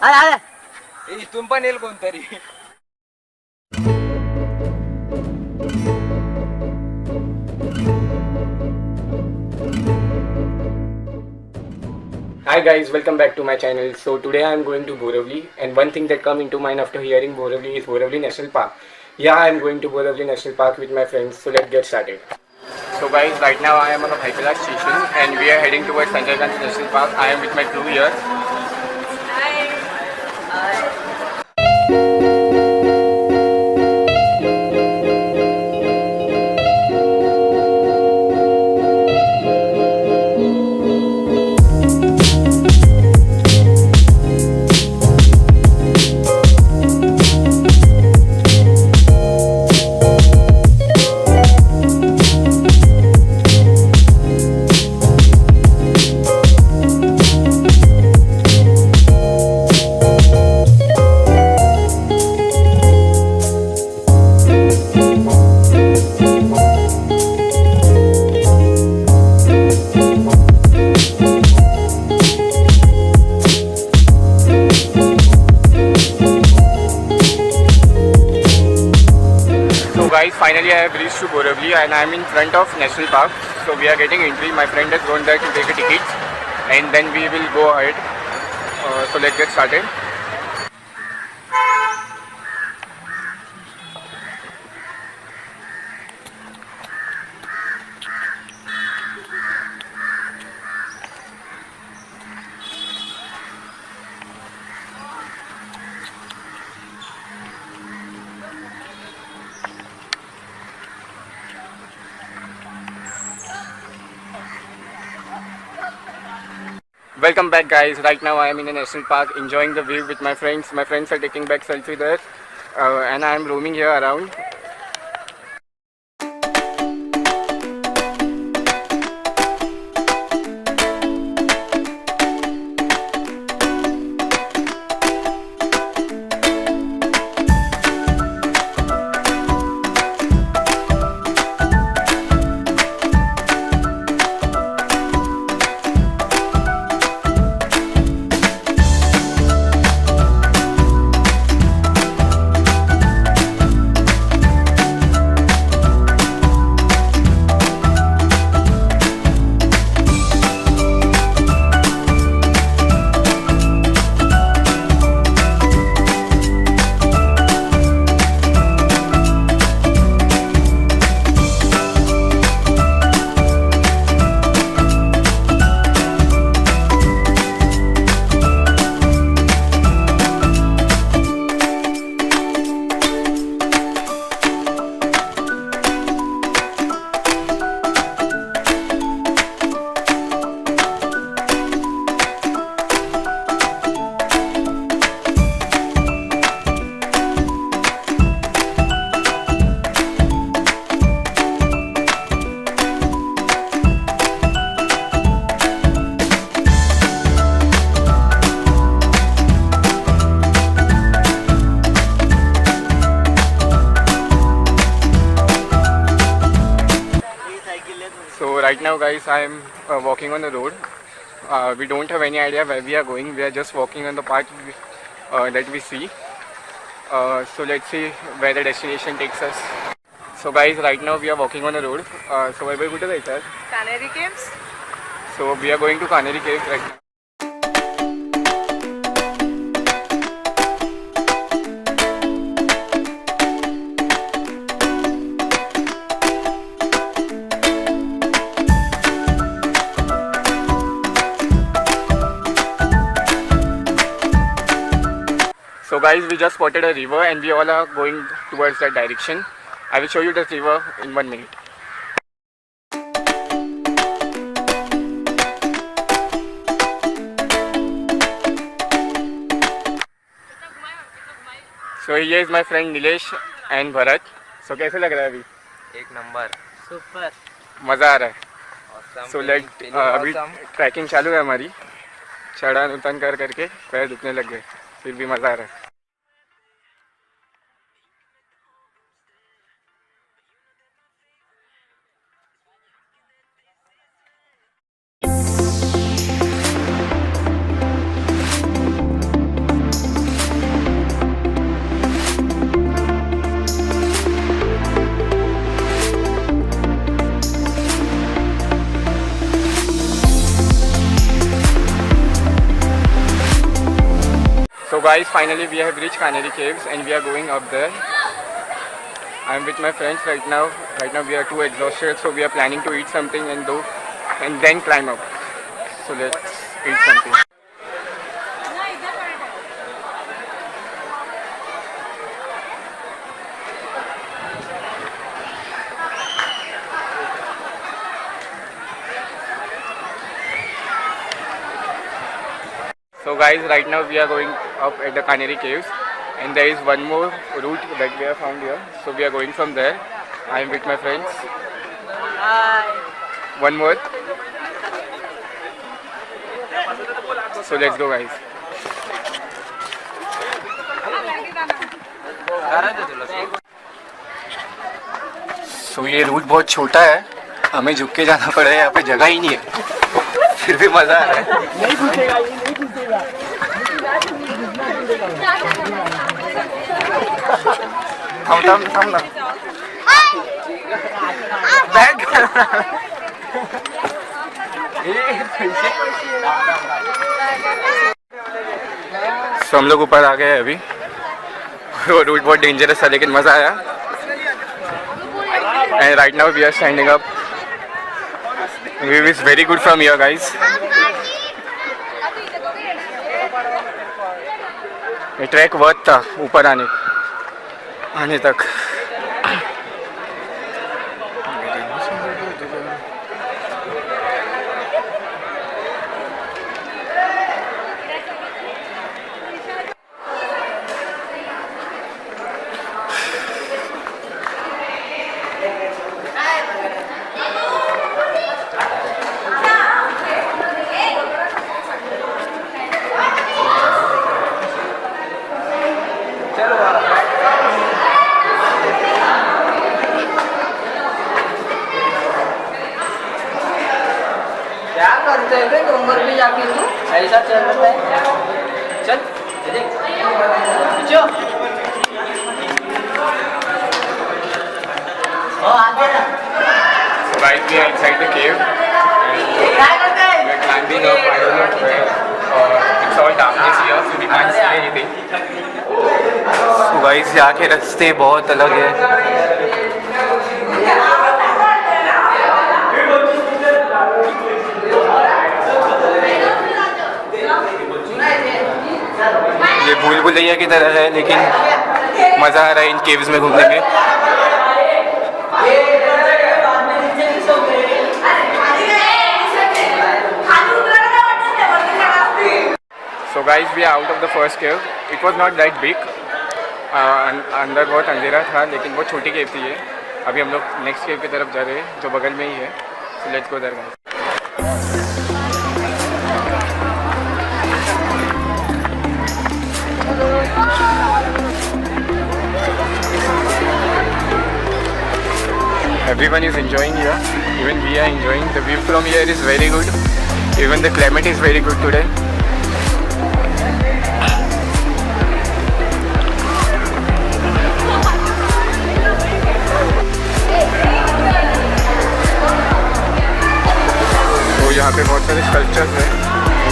इथून पण येईल कोणतरी. Hi guys, welcome back to my channel. So today I am going to Borivali, and one thing that come into mind after hearing Borivali is Borivali National Park. Yeah, I am going to Borivali National Park with my friends, so let's get started. So guys, right now I am on a Bhaikala station and we are heading towards Sanjay Gandhi National Park. I am with my crew here. Guys, finally I have reached to Borivali and I am in front of National Park. So we are getting entry. My friend has gone there to take a ticket and then we will go ahead. So let's get started. Welcome back guys. Right now I am in a national park enjoying the view with my friends. My friends are taking back selfie there and I am roaming here around. So right now guys, I am walking on the road. We don't have any idea where we are going. We are just walking on the path that we see. So let's see where the destination takes us. So guys, right now we are walking on the road. So where are we going to go? Kanheri caves. So we are going to Kanheri caves right now. So guys, we just spotted a river and we all are going towards that direction. I will show you this river in 1 minute. So here is my friend Nilesh and Bharat. So कैसे लग रहा है अभी? एक number. Super. मज़ा आ रहा है. So अभी ट्रैकिंग चालू है हमारी. चढ़ान उतान कर करके पैर दुखने लग गए. फिर भी मज़ा आ रहा है. So guys, finally we have reached Kanheri caves and we are going up there. I am with my friends right now. Right now we are too exhausted, so we are planning to eat something and then climb up. So let's eat something. So guys, right now we are going up at the Kanheri caves and there is one more route that we have found here. So we are going from there. I am with my friends. Hi. One more. So let's go guys. So ये root बहुत छोटा है, हमें झुक के जाना पड़ेगा, यहाँ पे जगह ही नहीं है, फिर भी मजा आ रहा है. नहीं घुसेगा ये, नहीं घुसेगा. थम ना. बैग. So हम लोग ऊपर आ गए हैं अभी. वो रूट बहुत डेंजरस था लेकिन मजा आया. And right now we are standing up. View is very good from here, guys. ये ट्रैक वर्थ था ऊपर आने तक. क्या करते हैं भाई उम्र में जाके तू ऐसा चल रहा है. चल जो So guys, we are inside the cave and we are climbing up. I don't know where. It's all darkness here, so we can't see anything. So guys, यहाँ के रास्ते बहुत अलग है. ये भूल भुलैया की तरह है लेकिन मज़ा आ रहा है इन केव्स में घूमने में. So guys, we are out of the first cave. It was not that big. अंदर बहुत अंधेरा था लेकिन बहुत छोटी केव थी ये. अभी हम लोग नेक्स्ट केव की तरफ जा रहे हैं जो बगल में ही है. So let's go there guys. Everyone is enjoying here. Even we are enjoying. The view from here is very good. Even the climate is very good today. तो यहाँ पे बहुत सारे sculptures हैं.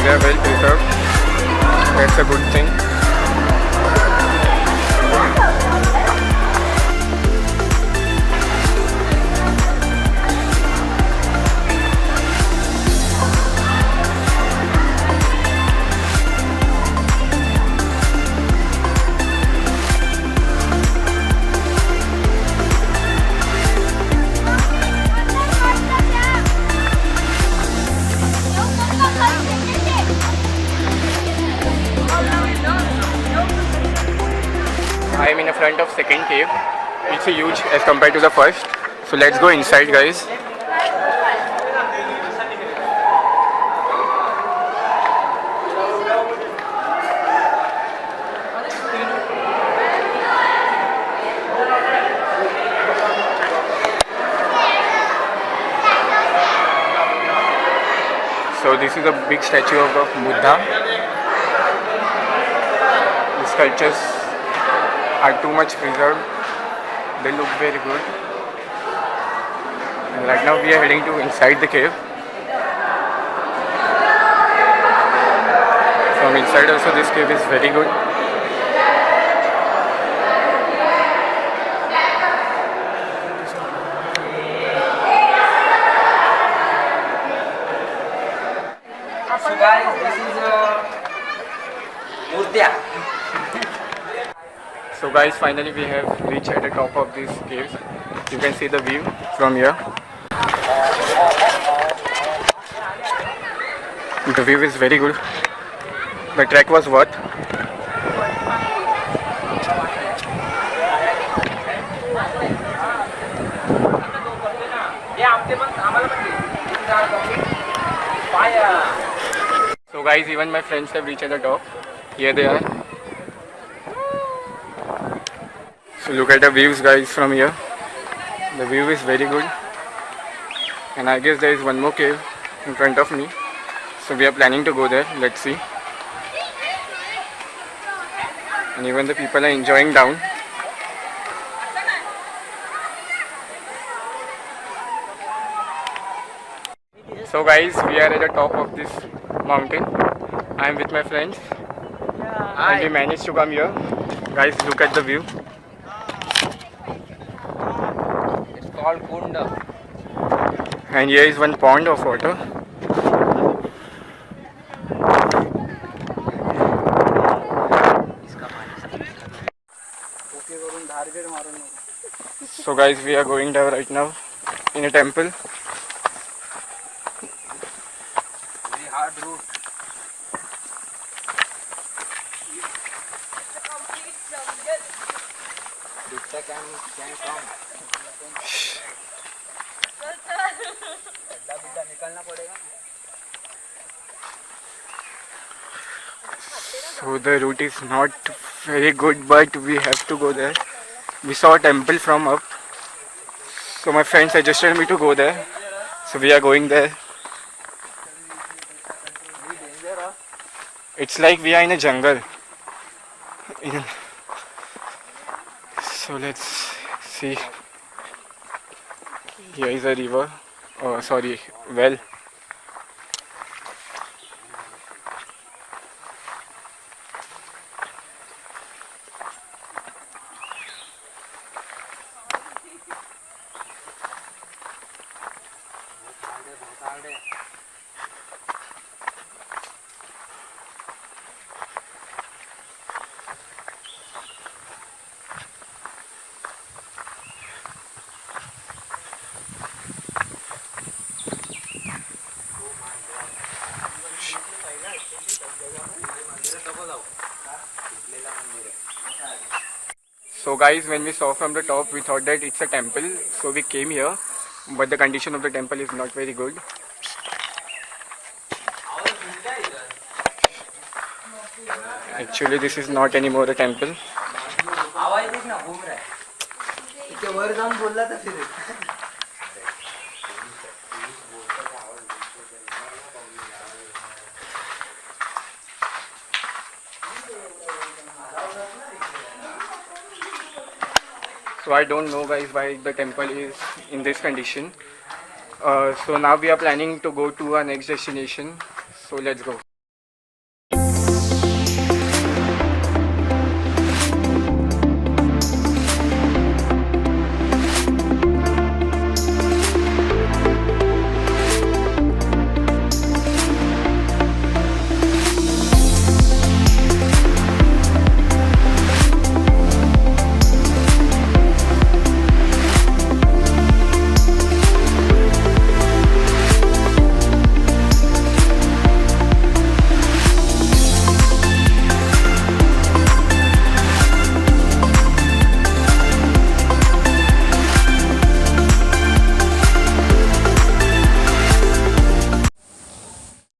They are well preserved. That's a good thing. I am in the front of second cave. It's huge as compared to the first. So let's go inside guys. So this is a big statue of Buddha. The sculptures are too much preserved. They look very good. And right now we are heading to inside the cave. From inside also this cave is very good. चुत्या. So guys, finally we have reached at the top of these caves. You can see the view from here. The view is very good. The trek was worth. So guys, even my friends have reached at the top. Here they are. So look at the views guys from here. The view is very good. And I guess there is one more cave in front of me. So we are planning to go there. Let's see. And even the people are enjoying down. So guys, we are at the top of this mountain. I am with my friends. And we managed to come here. Guys, look at the view. It's called Kunda. And here is one pond of water. So guys, we are going there right now in a temple. Very hard route. can come. गड्ढा निकलना पड़ेगा. So the route is not very good, but we have to go there. We saw a temple from up, so my friend suggested me to go there. So we are going there. It's like we are in a jungle. So let's see. Here is a river. Oh, sorry, well. So guys, when we saw from the top, we thought that it's a temple, so we came here, but the condition of the temple is not very good. Actually, this is not anymore a temple. So I don't know guys why the temple is in this condition. So now we are planning to go to our next destination. So let's go.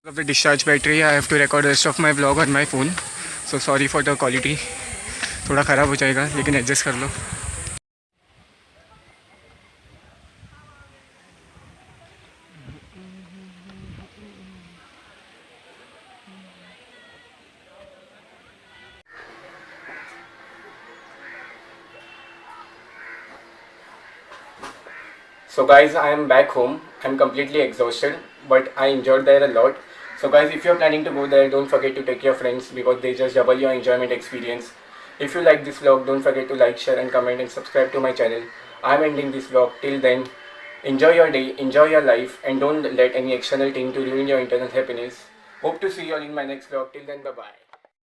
Of the discharge battery, I have to record the rest of my vlog on my phone. So sorry for the quality. थोड़ा ख़राब हो जाएगा, लेकिन adjust कर लो. So guys, I am back home. I'm completely exhausted, but I enjoyed there a lot. So guys, if you're planning to go there, don't forget to take your friends because they just double your enjoyment experience. If you like this vlog, don't forget to like, share and comment and subscribe to my channel. I'm ending this vlog. Till then, enjoy your day, enjoy your life and don't let any external thing to ruin your internal happiness. Hope to see you all in my next vlog. Till then, bye bye.